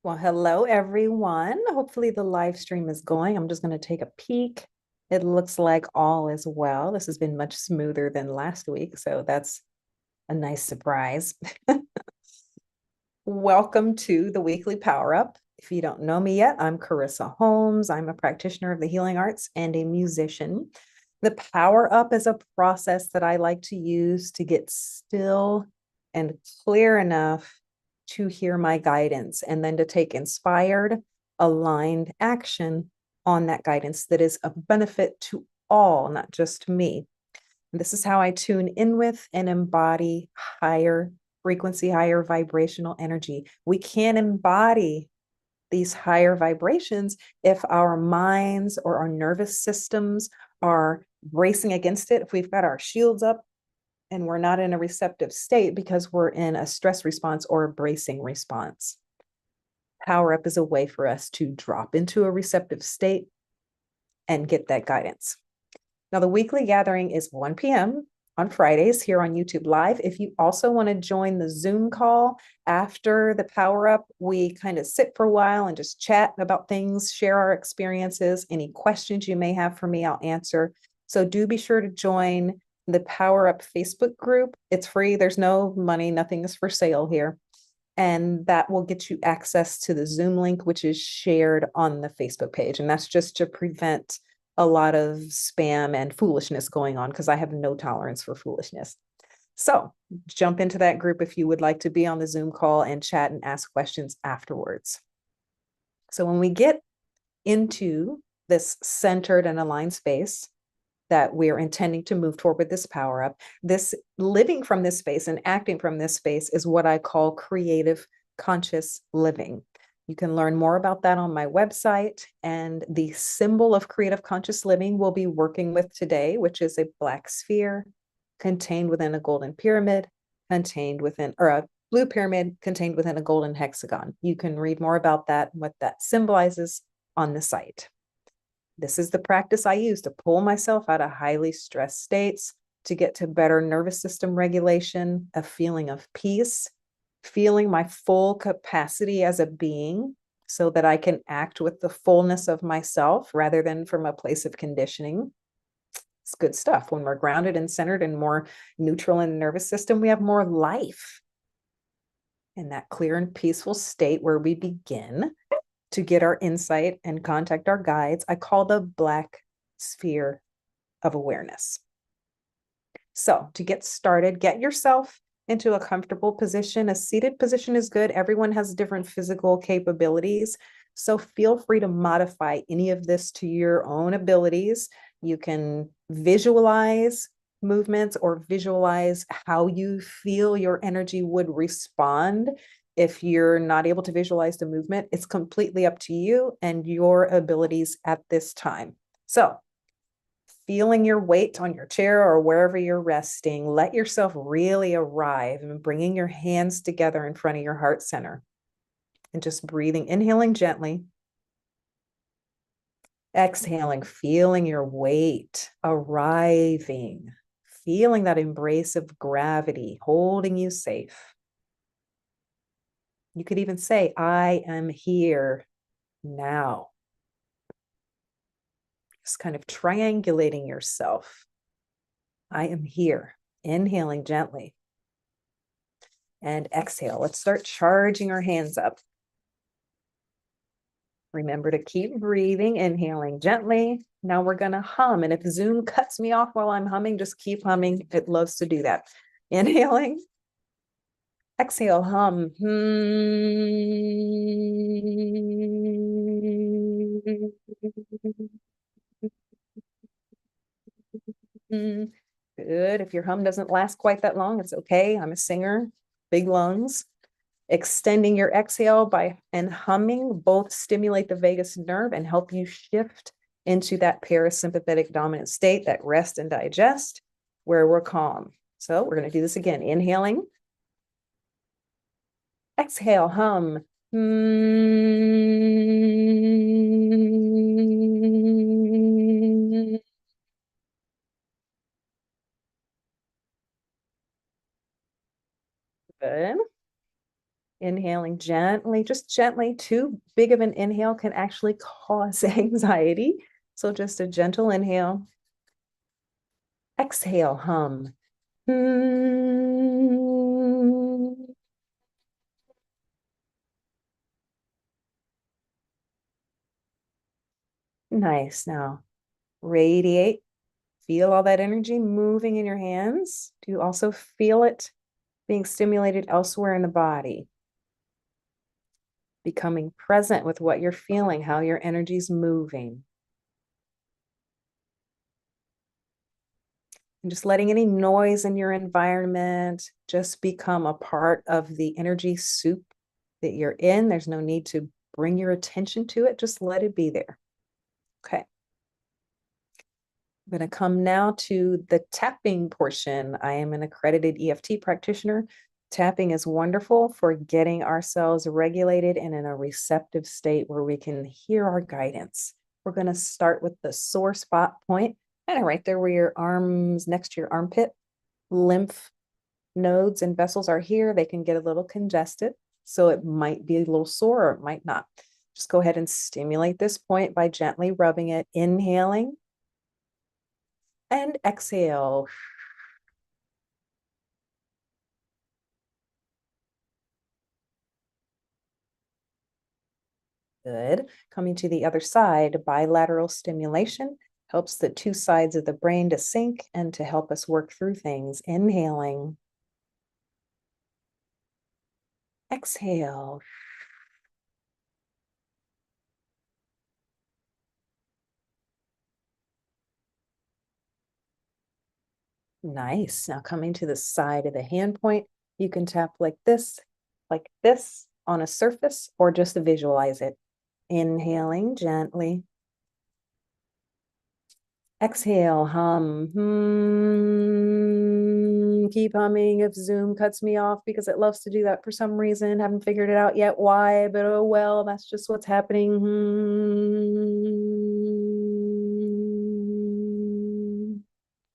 Well, hello everyone. Hopefully the live stream is going. I'm just going to take a peek. It looks like all is well. This has been much smoother than last week, so that's a nice surprise. Welcome to the weekly power up. If you don't know me yet, I'm Carissa Holmes. I'm a practitioner of the healing arts and a musician. The power up is a process that I like to use to get still and clear enough to hear my guidance and then to take inspired, aligned action on that guidance that is of benefit to all, not just me. This is how I tune in with and embody higher frequency, higher vibrational energy. We can't embody these higher vibrations if our minds or our nervous systems are bracing against it, if we've got our shields up and we're not in a receptive state because we're in a stress response or a bracing response. Power up is a way for us to drop into a receptive state and get that guidance. Now, the weekly gathering is 1 p.m. on Fridays here on YouTube Live. If you also want to join the Zoom call after the power up, we kind of sit for a while and just chat about things, share our experiences. Any questions you may have for me, I'll answer. So do be sure to join the Power Up Facebook group. It's free. There's no money. Nothing is for sale here. And that will get you access to the Zoom link, which is shared on the Facebook page. And that's just to prevent a lot of spam and foolishness going on because I have no tolerance for foolishness. So jump into that group if you would like to be on the Zoom call and chat and ask questions afterwards. So when we get into this centered and aligned space that we're intending to move toward with this power up, this living from this space and acting from this space is what I call creative conscious living. You can learn more about that on my website. And the symbol of creative conscious living we'll be working with today, which is a black sphere contained within a golden pyramid, contained within, or a blue pyramid contained within a golden hexagon. You can read more about that and what that symbolizes on the site. This is the practice I use to pull myself out of highly stressed states, to get to better nervous system regulation, a feeling of peace, feeling my full capacity as a being so that I can act with the fullness of myself rather than from a place of conditioning. It's good stuff. When we're grounded and centered and more neutral in the nervous system, we have more life. In that clear and peaceful state where we begin to get our insight and contact our guides, I call the black sphere of awareness. So to get started, get yourself into a comfortable position. A seated position is good. Everyone has different physical capabilities. So feel free to modify any of this to your own abilities. You can visualize movements or visualize how you feel your energy would respond. If you're not able to visualize the movement, it's completely up to you and your abilities at this time. So feeling your weight on your chair or wherever you're resting, let yourself really arrive and bringing your hands together in front of your heart center and just breathing, inhaling gently, exhaling, feeling your weight arriving, feeling that embrace of gravity holding you safe. You could even say, I am here now. Just kind of triangulating yourself. I am here. Inhaling gently. And exhale. Let's start charging our hands up. Remember to keep breathing, inhaling gently. Now we're going to hum. And if Zoom cuts me off while I'm humming, just keep humming. It loves to do that. Inhaling. Exhale, hum. Good. If your hum doesn't last quite that long, it's okay. I'm a singer. Big lungs. Extending your exhale by and humming both stimulate the vagus nerve and help you shift into that parasympathetic dominant state, that rest and digest, where we're calm. So we're going to do this again. Inhaling. Exhale, hum. Good. Inhaling gently, just gently. Too big of an inhale can actually cause anxiety. So just a gentle inhale. Exhale, hum. Nice. Now radiate. Feel all that energy moving in your hands. Do you also feel it being stimulated elsewhere in the body? Becoming present with what you're feeling, how your energy's moving. And just letting any noise in your environment just become a part of the energy soup that you're in. There's no need to bring your attention to it. Just let it be there. Okay. I'm going to come now to the tapping portion. I am an accredited EFT practitioner. Tapping is wonderful for getting ourselves regulated and in a receptive state where we can hear our guidance. We're going to start with the sore spot point, kind of right there where your arms next to your armpit. Lymph nodes and vessels are here. They can get a little congested, so it might be a little sore or it might not. Just go ahead and stimulate this point by gently rubbing it, inhaling and exhale. Good. Coming to the other side, bilateral stimulation helps the two sides of the brain to sync and to help us work through things. Inhaling. Exhale. Nice. Now coming to the side of the hand point, you can tap like this on a surface, or just visualize it. Inhaling gently. Exhale, hum. Keep humming if Zoom cuts me off because it loves to do that for some reason. Haven't figured it out yet why, but oh well, that's just what's happening.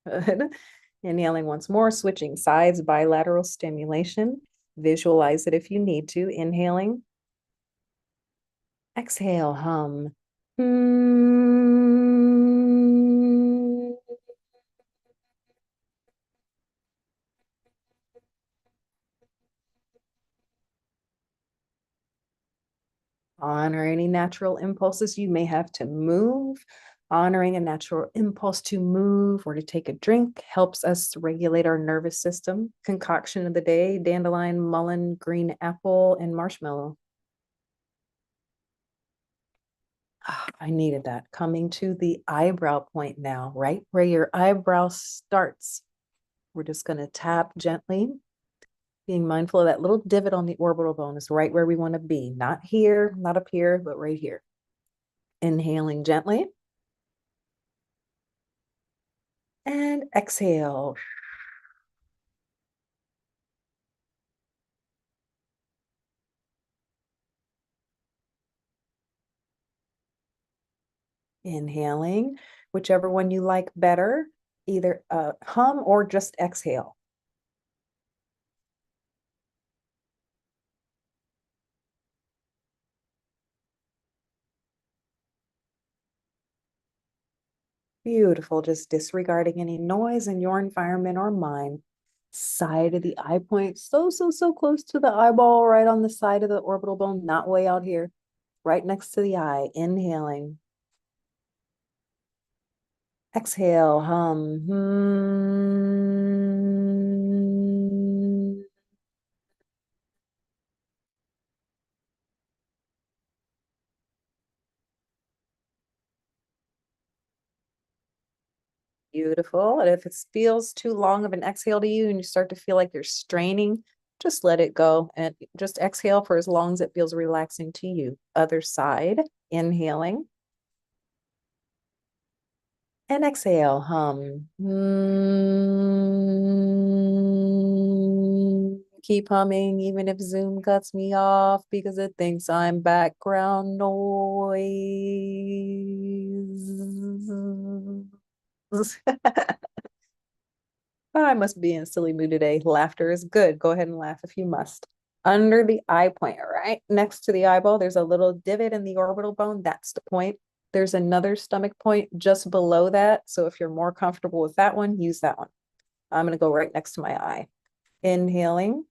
Good. Inhaling once more, switching sides, bilateral stimulation. Visualize it if you need to. Inhaling. Exhale, hum. Honor any natural impulses you may have to move. Honoring a natural impulse to move or to take a drink helps us to regulate our nervous system. Concoction of the day: dandelion, mullein, green apple, and marshmallow. I needed that. Coming to the eyebrow point now, right where your eyebrow starts. We're just going to tap gently, being mindful of that little divot on the orbital bone is right where we want to be. Not here, not up here, but right here. Inhaling gently. And exhale. Inhaling, whichever one you like better, either hum or just exhale. Beautiful. Just disregarding any noise in your environment or mine. Side of the eye point, so close to the eyeball, right on the side of the orbital bone, not way out here, right next to the eye. Inhaling. Exhale, hum. Beautiful. And if it feels too long of an exhale to you and you start to feel like you're straining, just let it go and just exhale for as long as it feels relaxing to you. Other side, inhaling and exhale, hum. Keep humming even if Zoom cuts me off because it thinks I'm background noise. I must be in a silly mood today. Laughter is good. Go ahead and laugh if you must. under the eye point, right next to the eyeball, there's a little divot in the orbital bone. That's the point. There's another stomach point just below that. So if you're more comfortable with that one, use that one. I'm going to go right next to my eye. Inhaling.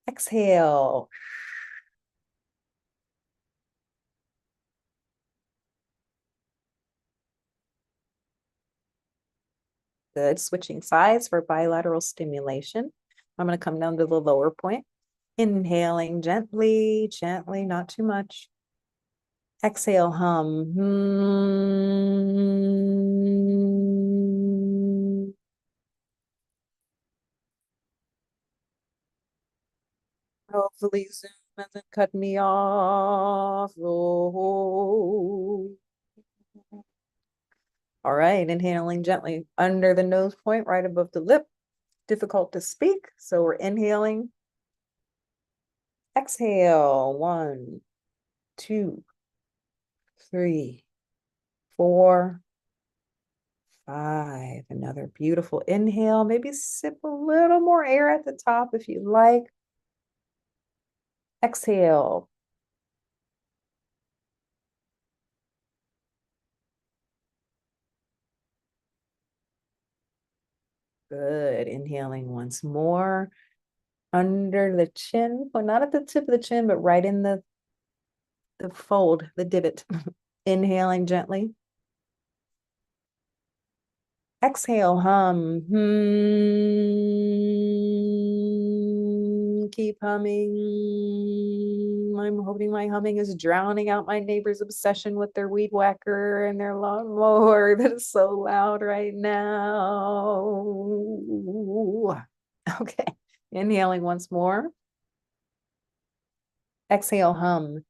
Exhale. Good. Switching sides for bilateral stimulation. I'm going to come down to the lower point. Inhaling gently, gently, not too much. Exhale, hum. Hopefully Zoom hasn't cut me off. Oh. All right, inhaling gently under the nose point, right above the lip. Difficult to speak, so we're inhaling. Exhale, 1, 2, 3, 4, 5. Another beautiful inhale. Maybe sip a little more air at the top if you like. Exhale. Good. Inhaling once more. Under the chin, well, not at the tip of the chin, but right in the fold, the divot. Inhaling gently. Exhale, hum. Keep humming. I'm hoping my humming is drowning out my neighbor's obsession with their weed whacker and their lawnmower that is so loud right now. Okay, inhaling once more. Exhale, hum.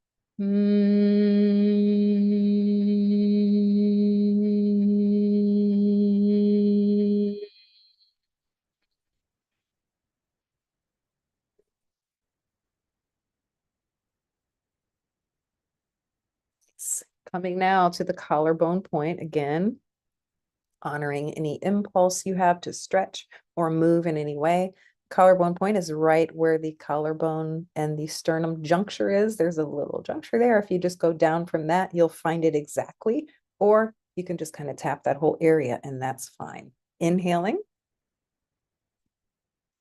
Coming now to the collarbone point again, honoring any impulse you have to stretch or move in any way. Collarbone point is right where the collarbone and the sternum juncture is. There's a little juncture there. If you just go down from that, you'll find it exactly, or you can just kind of tap that whole area and that's fine. Inhaling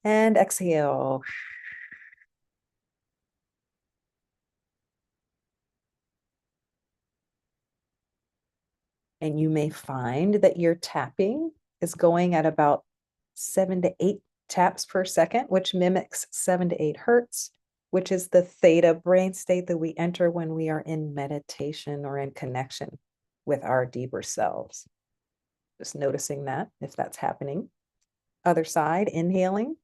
and exhale. And you may find that your tapping is going at about 7 to 8 taps per second, which mimics 7 to 8 hertz, which is the theta brain state that we enter when we are in meditation or in connection with our deeper selves. Just noticing that if that's happening. Other side, inhaling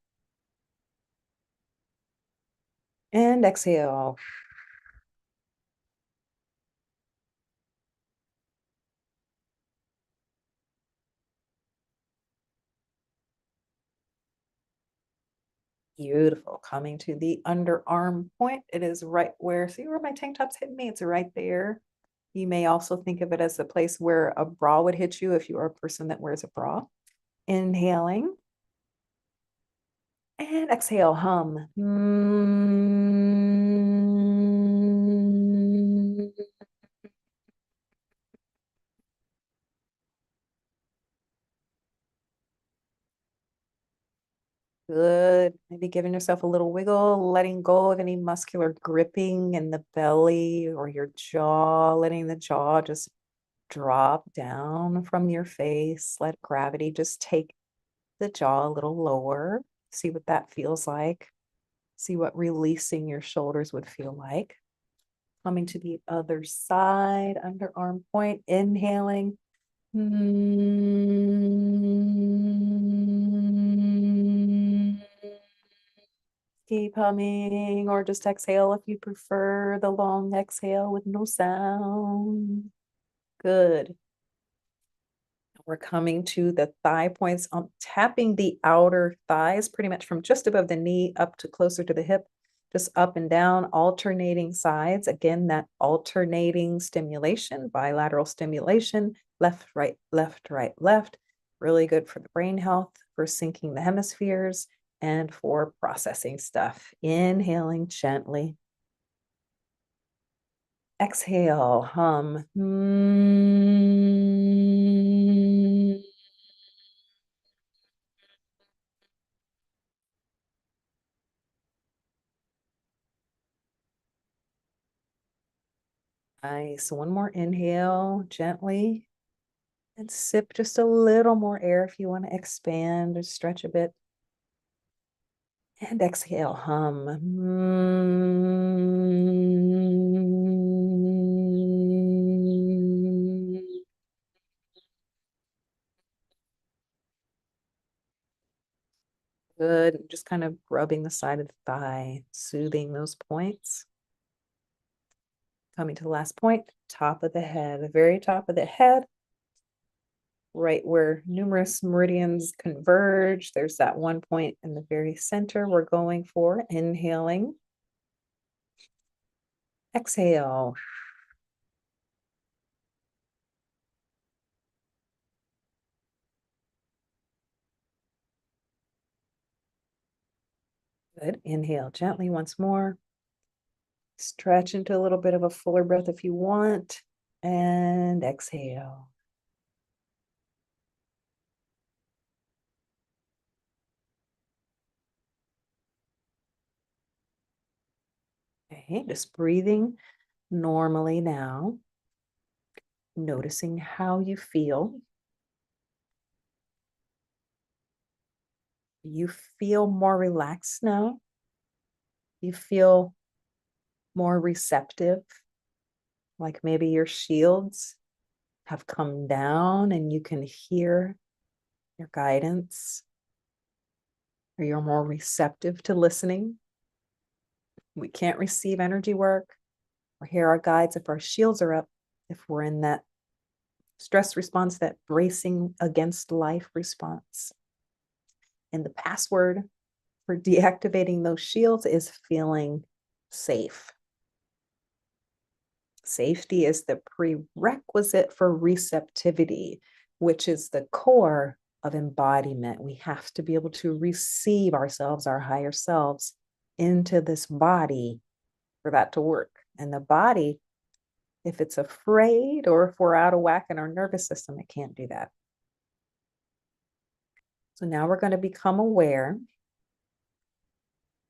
and exhale. Beautiful. Coming to the underarm point. It is right where, see where my tank top's hitting me? It's right there. You may also think of it as the place where a bra would hit you if you are a person that wears a bra. Inhaling and exhale, hum. Good. Maybe giving yourself a little wiggle, letting go of any muscular gripping in the belly or your jaw, letting the jaw just drop down from your face. Let gravity just take the jaw a little lower. See what that feels like. See what releasing your shoulders would feel like. Coming to the other side, underarm point, inhaling. Keep humming, or just exhale if you prefer the long exhale with no sound. Good. We're coming to the thigh points. I'm tapping the outer thighs pretty much from just above the knee up to closer to the hip, just up and down, alternating sides. Again, that alternating stimulation, bilateral stimulation, left, right, left, right, left. Really good for the brain health, for syncing the hemispheres. and for processing stuff. Inhaling gently. Exhale, hum. Nice. One more inhale gently and sip just a little more air if you want to expand or stretch a bit. And exhale, hum. Good. Just kind of rubbing the side of the thigh, soothing those points. Coming to the last point, top of the head, the very top of the head, right where numerous meridians converge. There's that one point in the very center we're going for. Inhaling. Exhale. Good. Inhale gently once more. Stretch into a little bit of a fuller breath if you want. And exhale. Okay, just breathing normally now. Noticing how you feel. You feel more relaxed now. You feel more receptive, like maybe your shields have come down and you can hear your guidance, or you're more receptive to listening. We can't receive energy work or hear our guides if our shields are up, if we're in that stress response, that bracing against life response. And the password for deactivating those shields is feeling safe. Safety is the prerequisite for receptivity, which is the core of embodiment. We have to be able to receive ourselves, our higher selves, into this body for that to work. And the body, if it's afraid or if we're out of whack in our nervous system, it can't do that. So now we're going to become aware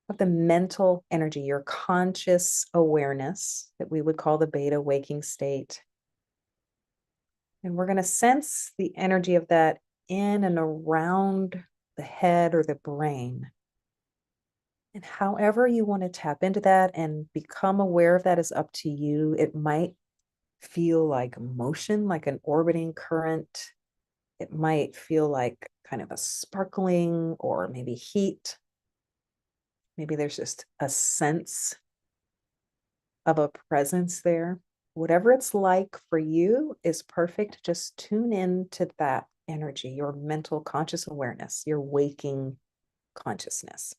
of the mental energy, your conscious awareness that we would call the beta waking state. And we're going to sense the energy of that in and around the head or the brain. And however you want to tap into that and become aware of that is up to you. It might feel like motion, like an orbiting current. It might feel like kind of a sparkling or maybe heat. Maybe there's just a sense of a presence there. Whatever it's like for you is perfect. Just tune in to that energy, your mental conscious awareness, your waking consciousness.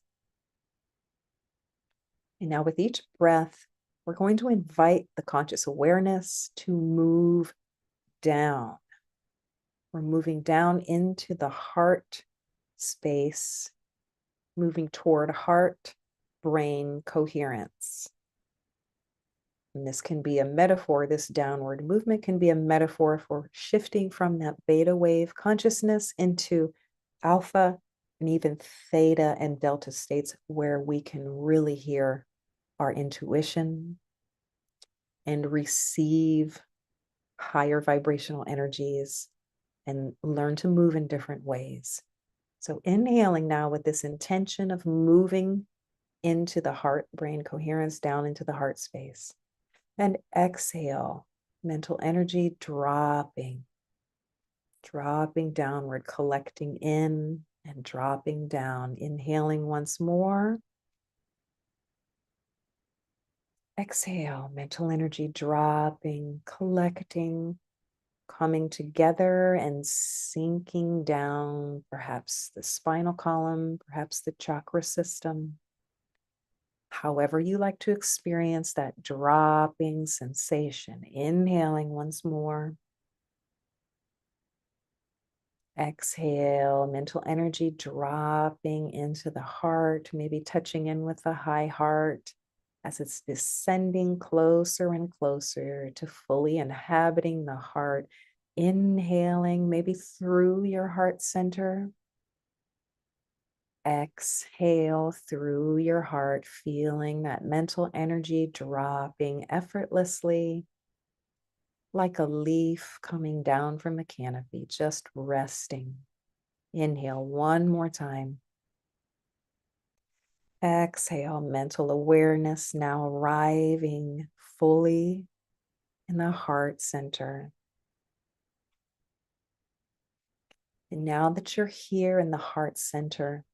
And now with each breath, we're going to invite the conscious awareness to move down. We're moving down into the heart space, moving toward heart-brain coherence. And this can be a metaphor, this downward movement can be a metaphor for shifting from that beta wave consciousness into alpha and even theta and delta states where we can really hear our intuition and receive higher vibrational energies and learn to move in different ways. So inhaling now with this intention of moving into the heart-brain coherence, down into the heart space. And exhale, mental energy dropping downward, collecting in and dropping down. Inhaling once more. Exhale, mental energy dropping, collecting, coming together and sinking down, perhaps the spinal column, perhaps the chakra system. However you like to experience that dropping sensation. Inhaling once more. Exhale, mental energy dropping into the heart, maybe touching in with the high heart as it's descending closer and closer to fully inhabiting the heart. Inhaling, maybe through your heart center. Exhale through your heart, feeling that mental energy dropping effortlessly like a leaf coming down from the canopy, just resting. Inhale one more time. Exhale, mental awareness now arriving fully in the heart center. And now that you're here in the heart center,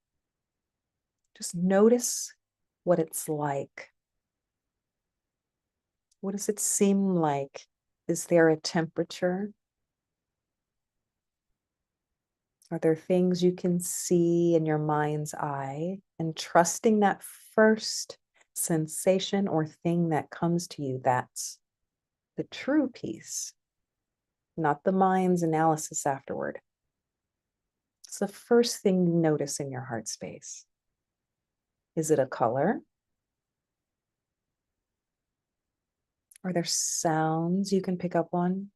just notice what it's like. What does it seem like? Is there a temperature? Are there things you can see in your mind's eye? And trusting that first sensation or thing that comes to you, that's the true peace, not the mind's analysis afterward. It's the first thing you notice in your heart space. Is it a color? Are there sounds you can pick up on?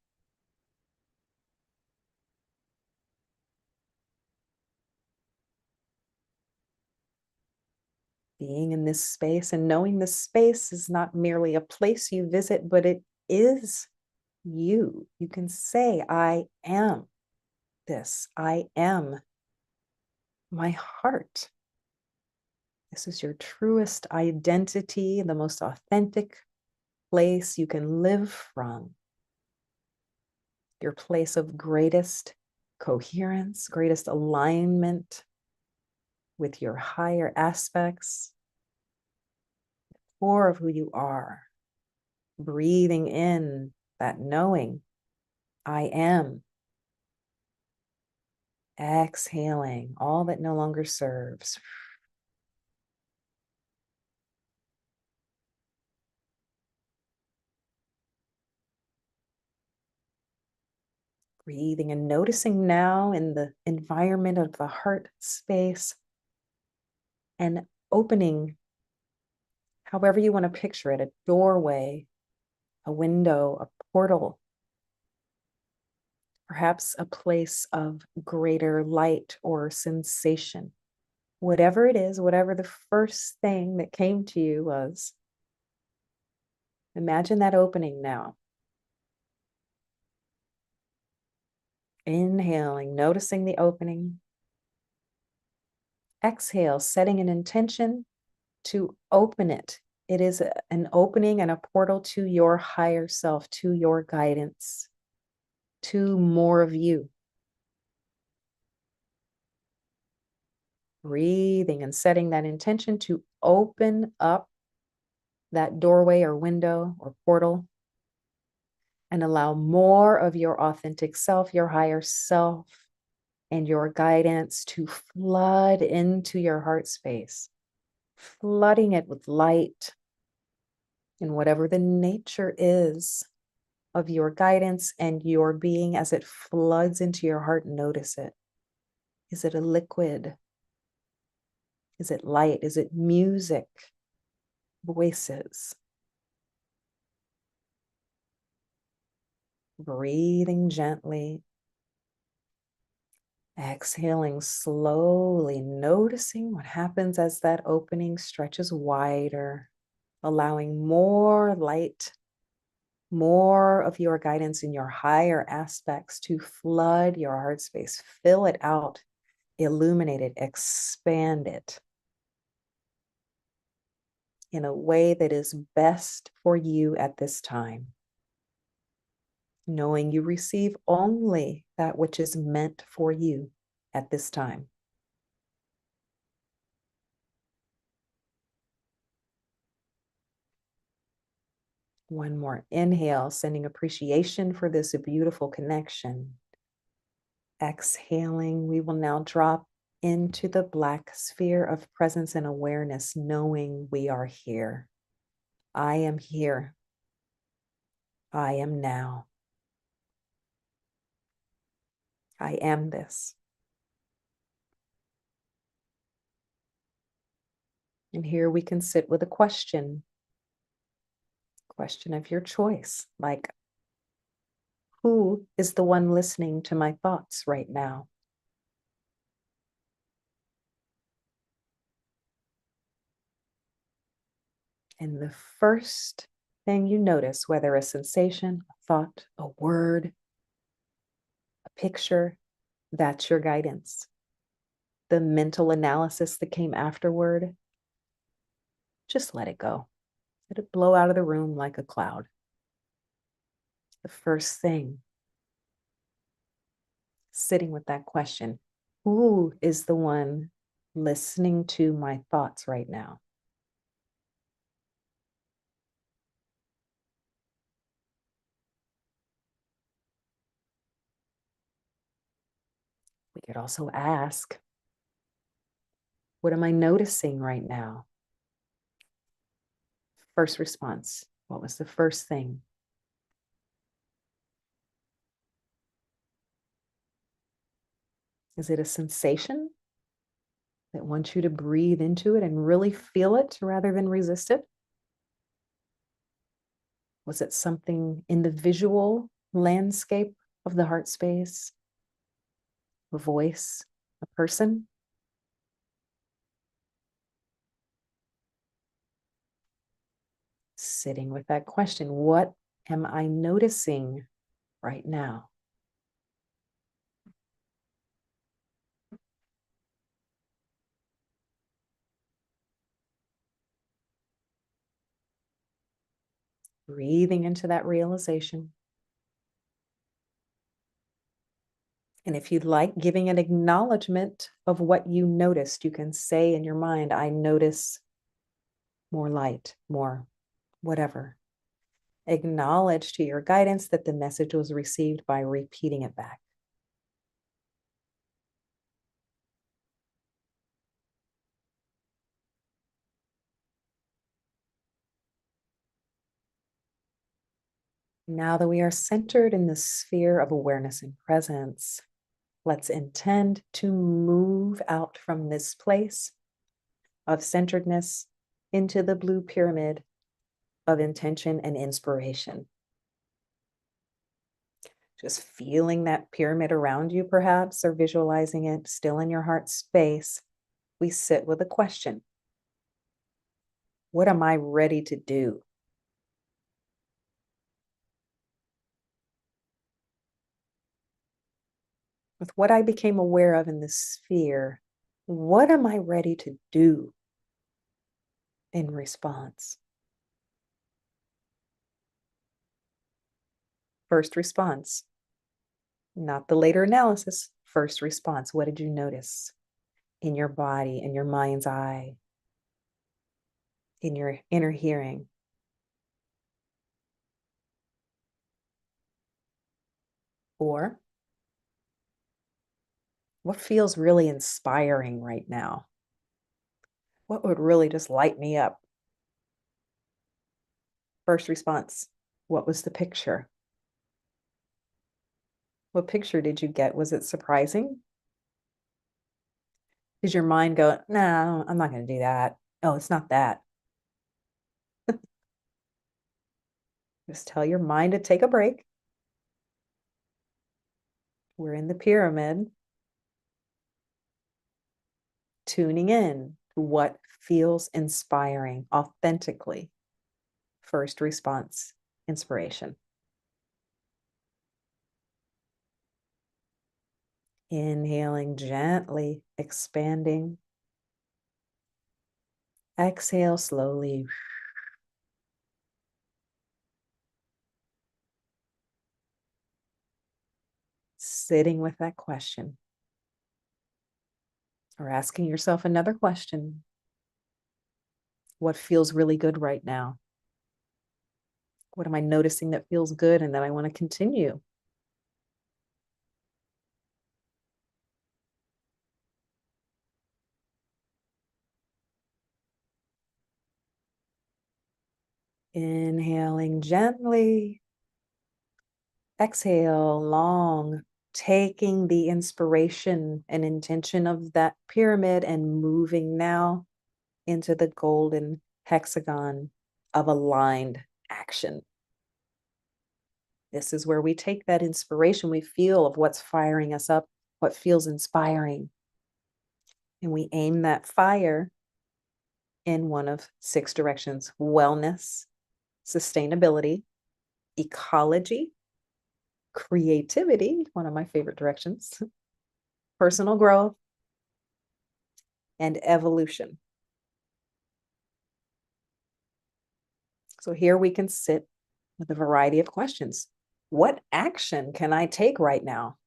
Being in this space and knowing this space is not merely a place you visit, but it is you. You can say, I am this. I am my heart. This is your truest identity, the most authentic place you can live from. Your place of greatest coherence, greatest alignment with your higher aspects, core of who you are. Breathing in that knowing, I am. Exhaling all that no longer serves. Breathing and noticing now in the environment of the heart space and opening, however you want to picture it, a doorway, a window, a portal, perhaps a place of greater light or sensation. Whatever it is, whatever the first thing that came to you was, imagine that opening now. Inhaling, noticing the opening. Exhale, setting an intention to open it. It is an opening and a portal to your higher self, to your guidance, to more of you. Breathing and setting that intention to open up that doorway or window or portal and allow more of your authentic self, your higher self, and your guidance to flood into your heart space, flooding it with light and whatever the nature is of your guidance and your being as it floods into your heart. Notice it. Is it a liquid? Is it light? Is it music? Voices? Breathing gently. Exhaling slowly, noticing what happens as that opening stretches wider, allowing more light, more of your guidance in your higher aspects to flood your heart space, fill it out, illuminate it, expand it in a way that is best for you at this time. Knowing you receive only that which is meant for you at this time. One more inhale, sending appreciation for this beautiful connection. Exhaling, we will now drop into the black sphere of presence and awareness, knowing we are here. I am here. I am now. I am this. And here we can sit with a question of your choice, like, who is the one listening to my thoughts right now? And the first thing you notice, whether a sensation, a thought, a word, a picture, that's your guidance. The mental analysis that came afterward, just let it go. Let it blow out of the room like a cloud. The first thing, sitting with that question, who is the one listening to my thoughts right now? We could also ask, what am I noticing right now? First response, what was the first thing? Is it a sensation that wants you to breathe into it and really feel it rather than resist it? Was it something in the visual landscape of the heart space? A voice, a person? Sitting with that question, what am I noticing right now? Breathing into that realization. And if you'd like, giving an acknowledgement of what you noticed, you can say in your mind, I notice more light, more whatever. Acknowledge to your guidance that the message was received by repeating it back. Now that we are centered in the sphere of awareness and presence, let's intend to move out from this place of centeredness into the blue pyramid of intention and inspiration. Just feeling that pyramid around you, perhaps, or visualizing it still in your heart space, we sit with a question. What am I ready to do? With what I became aware of in this sphere, what am I ready to do in response? First response, not the later analysis. First response, what did you notice in your body, in your mind's eye, in your inner hearing? Or what feels really inspiring right now? What would really just light me up? First response, what was the picture? What picture did you get? Was it surprising? Did your mind go, no, I'm not going to do that? Oh, it's not that. Just tell your mind to take a break. We're in the pyramid, tuning in to what feels inspiring authentically. First response, inspiration. Inhaling gently, expanding. Exhale slowly. Sitting with that question. Or asking yourself another question. What feels really good right now? What am I noticing that feels good and that I want to continue? Inhaling gently. Exhale long, taking the inspiration and intention of that pyramid and moving now into the golden hexagon of aligned action. This is where we take that inspiration we feel of what's firing us up, what feels inspiring, and we aim that fire in one of 6 directions: wellness, sustainability, ecology, creativity, one of my favorite directions, personal growth, and evolution. So here we can sit with a variety of questions. What action can I take right now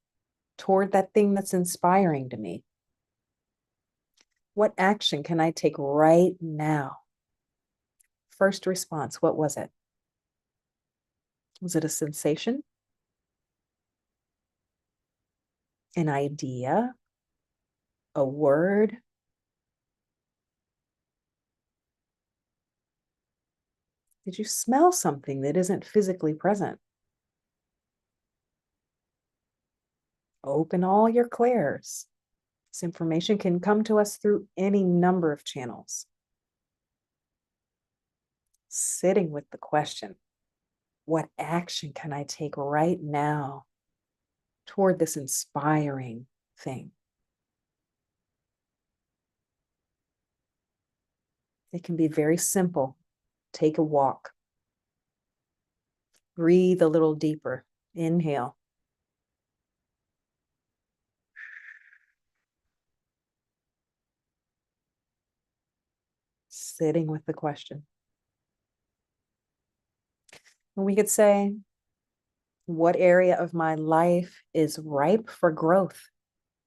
toward that thing that's inspiring to me? What action can I take right now? First response, what was it? Was it a sensation? An idea? A word? Did you smell something that isn't physically present? Open all your clairs. This information can come to us through any number of channels. Sitting with the question, what action can I take right now toward this inspiring thing? It can be very simple. Take a walk. Breathe a little deeper. Inhale. Sitting with the question. And we could say, what area of my life is ripe for growth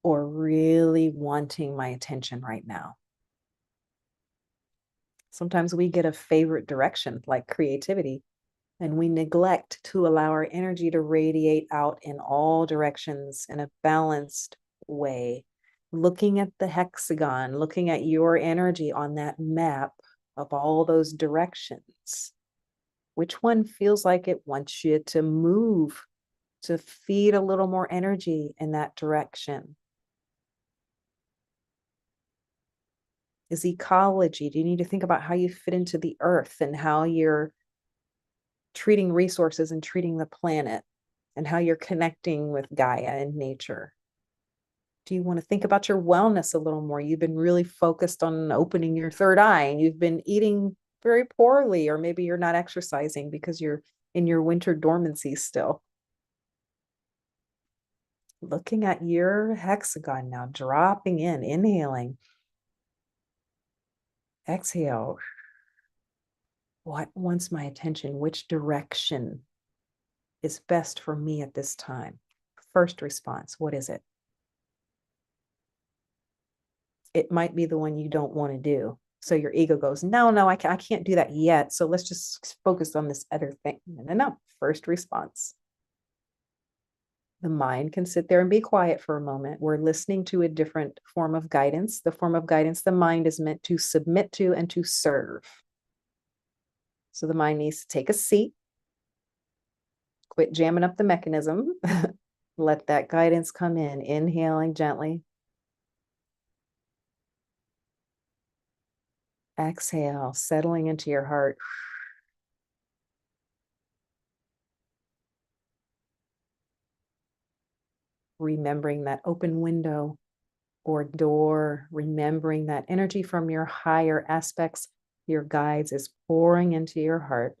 or really wanting my attention right now? Sometimes we get a favorite direction, like creativity, and we neglect to allow our energy to radiate out in all directions in a balanced way. Looking at the hexagon, looking at your energy on that map of all those directions, which one feels like it wants you to move, to feed a little more energy in that direction? Is ecology, do you need to think about how you fit into the earth and how you're treating resources and treating the planet and how you're connecting with Gaia and nature? Do you want to think about your wellness a little more? You've been really focused on opening your third eye and you've been eating very poorly, or maybe you're not exercising because you're in your winter dormancy still. Looking at your hexagon now, dropping in, inhaling, exhale. What wants my attention? Which direction is best for me at this time? First response, what is it? It might be the one you don't want to do. So your ego goes, no, I can't do that yet. So let's just focus on this other thing. No. First response. The mind can sit there and be quiet for a moment. We're listening to a different form of guidance. The form of guidance the mind is meant to submit to and to serve. So the mind needs to take a seat, quit jamming up the mechanism, let that guidance come in, inhaling gently. Exhale, settling into your heart. Remembering that open window or door, remembering that energy from your higher aspects, your guides, is pouring into your heart,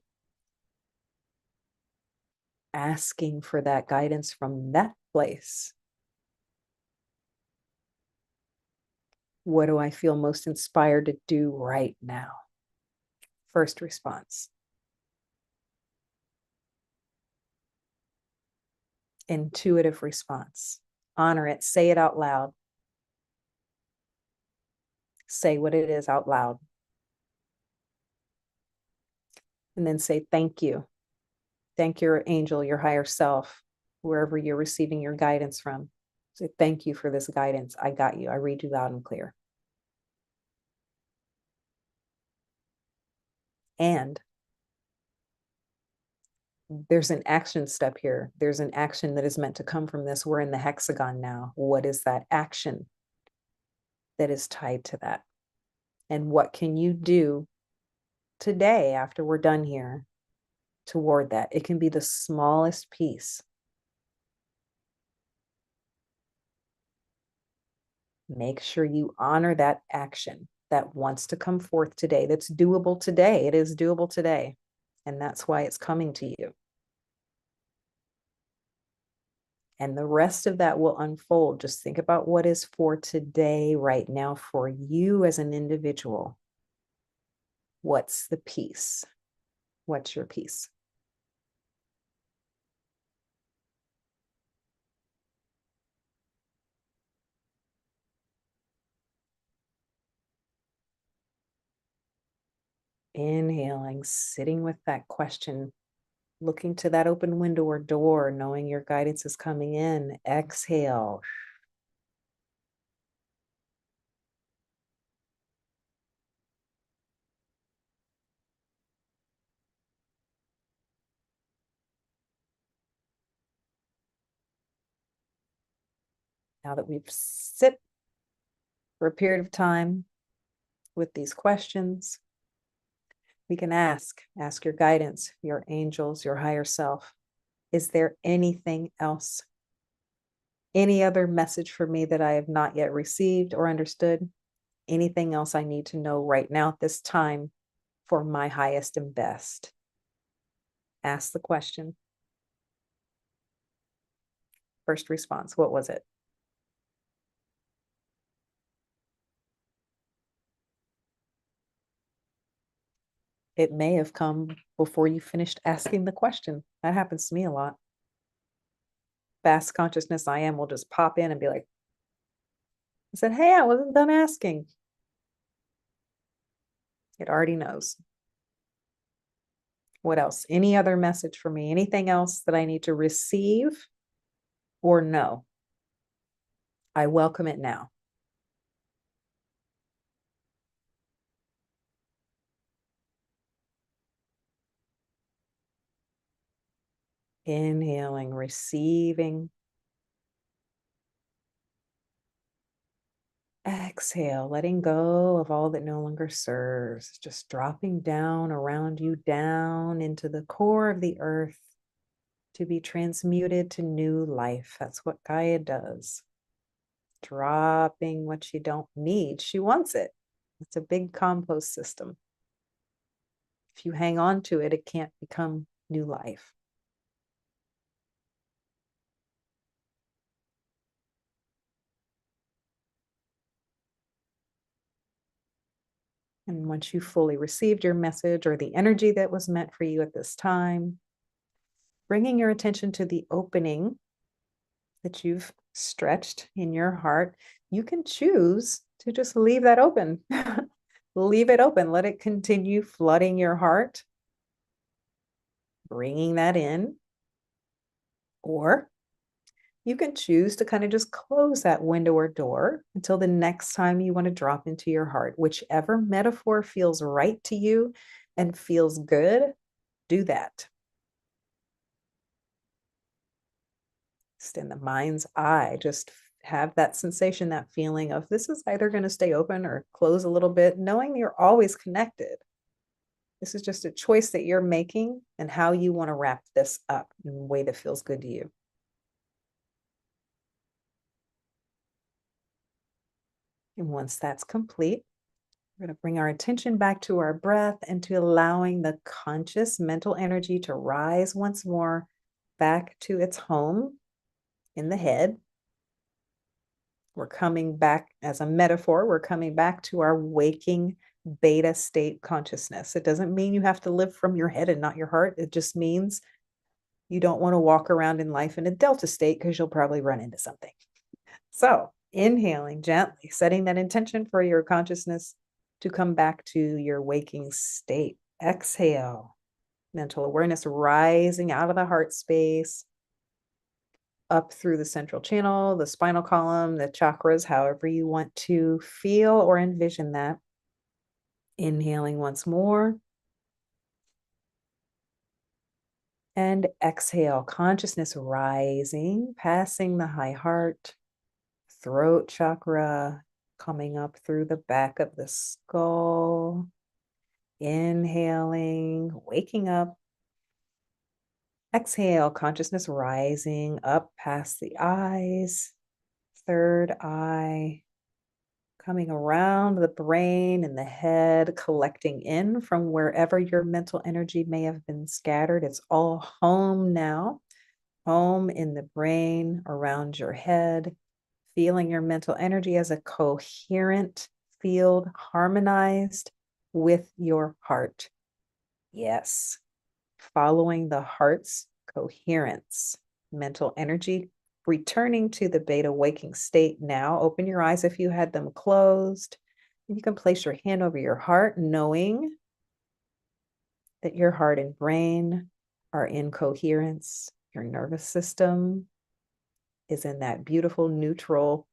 asking for that guidance from that place. What do I feel most inspired to do right now? First response. Intuitive response. Honor it. Say it out loud. Say what it is out loud. And then say thank you. Thank your angel, your higher self, wherever you're receiving your guidance from. Say thank you for this guidance. I got you. I read you loud and clear. And there's an action step here. There's an action that is meant to come from this. We're in the hexagon now. What is that action that is tied to that? And what can you do today after we're done here toward that? It can be the smallest piece. Make sure you honor that action that wants to come forth today, that's doable today. It is doable today. And that's why it's coming to you. And the rest of that will unfold. Just think about what is for today, right now, for you as an individual. What's the piece? What's your piece? Inhaling, sitting with that question, looking to that open window or door, knowing your guidance is coming in. Exhale. Now that we've sit for a period of time with these questions, we can ask your guidance, your angels, your higher self. Is there anything else? Any other message for me that I have not yet received or understood? Anything else I need to know right now at this time for my highest and best? Ask the question. First response, what was it? It may have come before you finished asking the question. That happens to me a lot. Fast consciousness I am will just pop in and be like, I said, hey, I wasn't done asking. It already knows. What else? Any other message for me? Anything else that I need to receive or know? I welcome it now. Inhaling, receiving. Exhale, letting go of all that no longer serves, just dropping down around you, down into the core of the earth to be transmuted to new life. That's what Gaia does. Dropping what she don't need. She wants it. It's a big compost system. If you hang on to it, it can't become new life. And once you fully received your message or the energy that was meant for you at this time, bringing your attention to the opening that you've stretched in your heart, you can choose to just leave that open. Leave it open. Let it continue flooding your heart, bringing that in. Or you can choose to kind of just close that window or door until the next time you want to drop into your heart. Whichever metaphor feels right to you and feels good, do that. Just in the mind's eye, just have that sensation, that feeling of this is either going to stay open or close a little bit, knowing you're always connected. This is just a choice that you're making and how you want to wrap this up in a way that feels good to you. And once that's complete, we're going to bring our attention back to our breath and to allowing the conscious mental energy to rise once more back to its home in the head. We're coming back as a metaphor. We're coming back to our waking beta state consciousness. It doesn't mean you have to live from your head and not your heart. It just means you don't want to walk around in life in a delta state because you'll probably run into something. So inhaling gently, setting that intention for your consciousness to come back to your waking state. Exhale, mental awareness rising out of the heart space, up through the central channel, the spinal column, the chakras, however you want to feel or envision that. Inhaling once more. And exhale, consciousness rising, passing the high heart, throat chakra, coming up through the back of the skull, inhaling, waking up. Exhale, consciousness rising up past the eyes, third eye, coming around the brain and the head, collecting in from wherever your mental energy may have been scattered. It's all home now, home in the brain, around your head, feeling your mental energy as a coherent field, harmonized with your heart. Yes, following the heart's coherence, mental energy returning to the beta waking state now. Open your eyes if you had them closed. You can place your hand over your heart, knowing that your heart and brain are in coherence. Your nervous system is in that beautiful neutral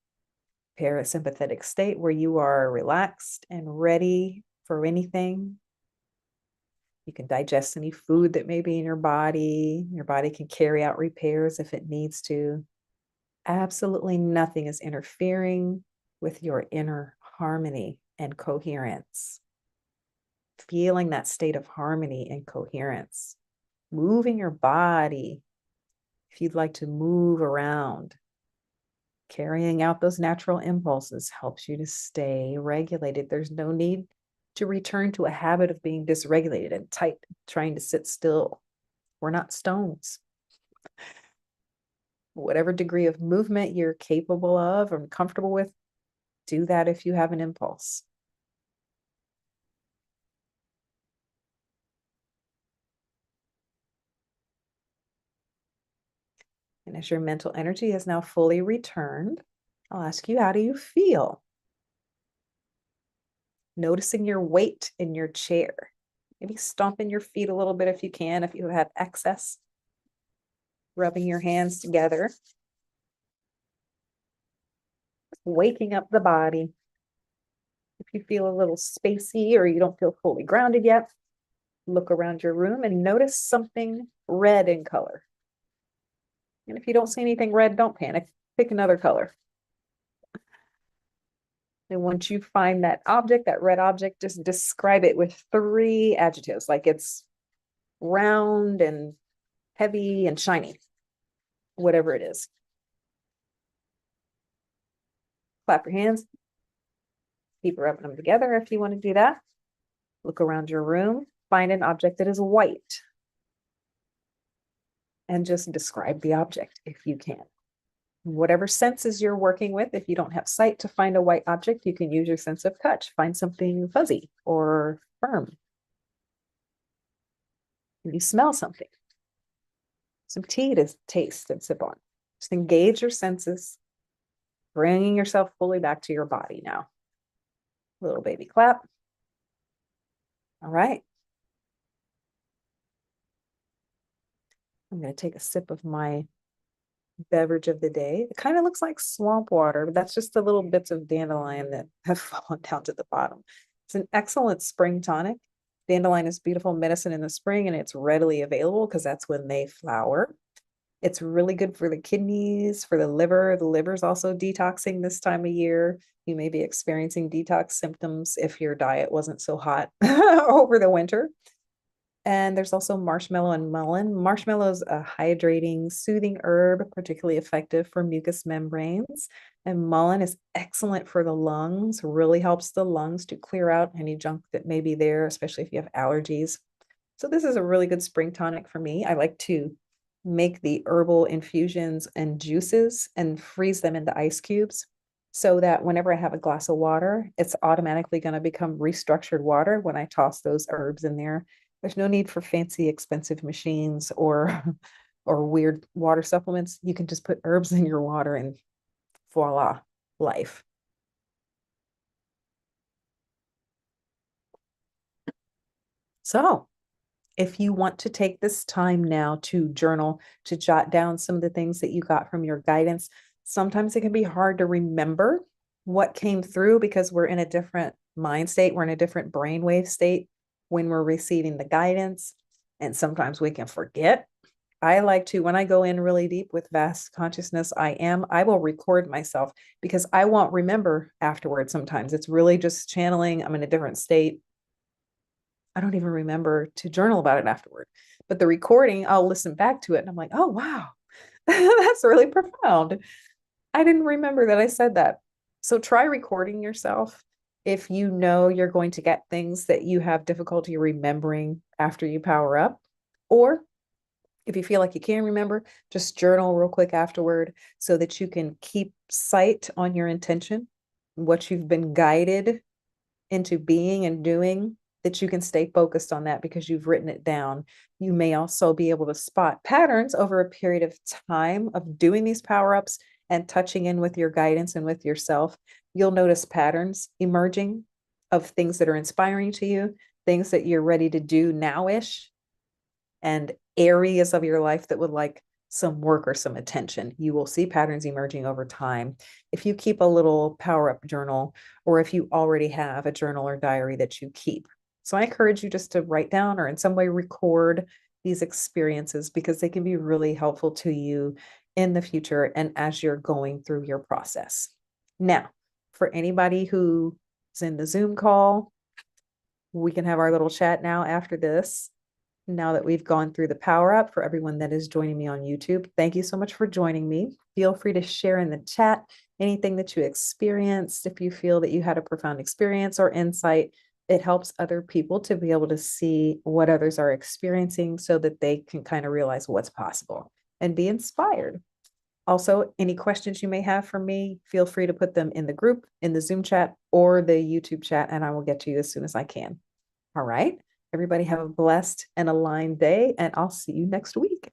parasympathetic state where you are relaxed and ready for anything. You can digest any food that may be in your body. Your body can carry out repairs if it needs to. Absolutely nothing is interfering with your inner harmony and coherence. Feeling that state of harmony and coherence. Moving your body. If you'd like to move around, carrying out those natural impulses helps you to stay regulated. There's no need to return to a habit of being dysregulated and tight, trying to sit still. We're not stones. Whatever degree of movement you're capable of or comfortable with, do that if you have an impulse. And as your mental energy has now fully returned, I'll ask you, how do you feel? Noticing your weight in your chair. Maybe stomping your feet a little bit if you can, if you have excess. Rubbing your hands together. Waking up the body. If you feel a little spacey or you don't feel fully grounded yet, look around your room and notice something red in color. And if you don't see anything red, don't panic. Pick another color. And once you find that object, that red object, just describe it with 3 adjectives, like it's round and heavy and shiny, whatever it is. Clap your hands. Keep rubbing them together if you want to do that. Look around your room. Find an object that is white. And just describe the object if you can. Whatever senses you're working with, if you don't have sight to find a white object, you can use your sense of touch. Find something fuzzy or firm. You smell something. Some tea to taste and sip on. Just engage your senses, bringing yourself fully back to your body now. Little baby clap. All right. I'm going to take a sip of my beverage of the day. It kind of looks like swamp water, but that's just the little bits of dandelion that have fallen down to the bottom. It's an excellent spring tonic. Dandelion is beautiful medicine in the spring, and it's readily available because that's when they flower. It's really good for the kidneys, for the liver. The liver is also detoxing this time of year. You may be experiencing detox symptoms if your diet wasn't so hot over the winter. And there's also marshmallow and mullein. Marshmallow is a hydrating, soothing herb, particularly effective for mucous membranes. And mullein is excellent for the lungs, really helps the lungs to clear out any junk that may be there, especially if you have allergies. So this is a really good spring tonic for me. I like to make the herbal infusions and juices and freeze them into ice cubes so that whenever I have a glass of water, it's automatically going to become restructured water when I toss those herbs in there. There's no need for fancy, expensive machines or weird water supplements. You can just put herbs in your water and voila, life. So if you want to take this time now to journal, to jot down some of the things that you got from your guidance, sometimes it can be hard to remember what came through because we're in a different mind state. We're in a different brainwave state when we're receiving the guidance. And sometimes we can forget. I like to, when I go in really deep with vast consciousness, I will record myself because I won't remember afterwards. Sometimes it's really just channeling. I'm in a different state. I don't even remember to journal about it afterward. But the recording, I'll listen back to it and I'm like, oh, wow, that's really profound. I didn't remember that I said that. So try recording yourself if you know you're going to get things that you have difficulty remembering after you power up. Or if you feel like you can't remember, just journal real quick afterward so that you can keep sight on your intention, what you've been guided into being and doing, that you can stay focused on that because you've written it down. You may also be able to spot patterns over a period of time of doing these power ups and touching in with your guidance and with yourself. You'll notice patterns emerging of things that are inspiring to you, things that you're ready to do now-ish, and areas of your life that would like some work or some attention. You will see patterns emerging over time. If you keep a little power up journal, or if you already have a journal or diary that you keep. So I encourage you just to write down or in some way record these experiences because they can be really helpful to you in the future and as you're going through your process. Now, for anybody who's in the Zoom call, we can have our little chat now after this. Now that we've gone through the power up, for everyone that is joining me on YouTube, thank you so much for joining me. Feel free to share in the chat anything that you experienced. If you feel that you had a profound experience or insight, it helps other people to be able to see what others are experiencing so that they can kind of realize what's possible and be inspired. Also, any questions you may have for me, feel free to put them in the group, in the Zoom chat, or the YouTube chat, and I will get to you as soon as I can. All right. Everybody have a blessed and aligned day, and I'll see you next week.